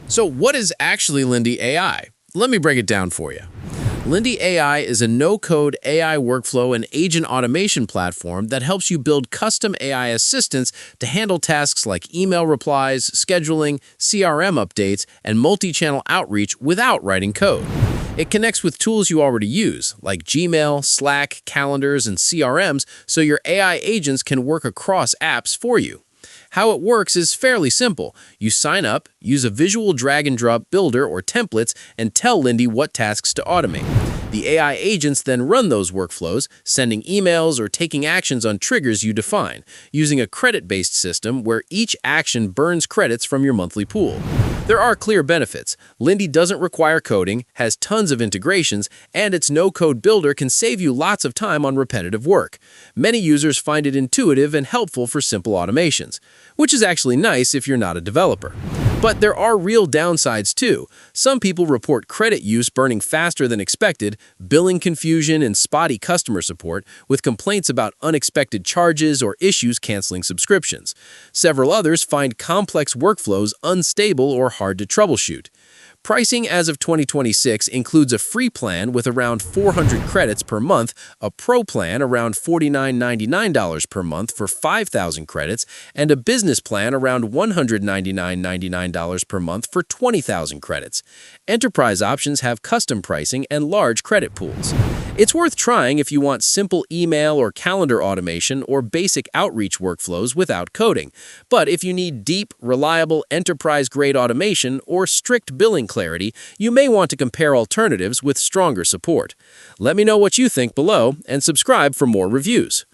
So what is actually Lindy AI? Let me break it down for you. Lindy AI is a no-code AI workflow and agent automation platform that helps you build custom AI assistants to handle tasks like email replies, scheduling, CRM updates, and multi-channel outreach without writing code. It connects with tools you already use, like Gmail, Slack, calendars, and CRMs, so your AI agents can work across apps for you. How it works is fairly simple. You sign up, use a visual drag and drop builder or templates, and tell Lindy what tasks to automate. The AI agents then run those workflows, sending emails or taking actions on triggers you define, using a credit-based system where each action burns credits from your monthly pool. There are clear benefits. Lindy doesn't require coding, has tons of integrations, and its no-code builder can save you lots of time on repetitive work. Many users find it intuitive and helpful for simple automations, which is actually nice if you're not a developer. But there are real downsides too. Some people report credit use burning faster than expected, billing confusion, and spotty customer support, with complaints about unexpected charges or issues canceling subscriptions. Several others find complex workflows unstable or hard to troubleshoot. Pricing as of 2026 includes a free plan with around 400 credits per month, a pro plan around $49.99 per month for 5,000 credits, and a business plan around $199.99 per month for 20,000 credits. Enterprise options have custom pricing and large credit pools. It's worth trying if you want simple email or calendar automation or basic outreach workflows without coding. But if you need deep, reliable, enterprise-grade automation or strict billing clarity, you may want to compare alternatives with stronger support. Let me know what you think below and subscribe for more reviews.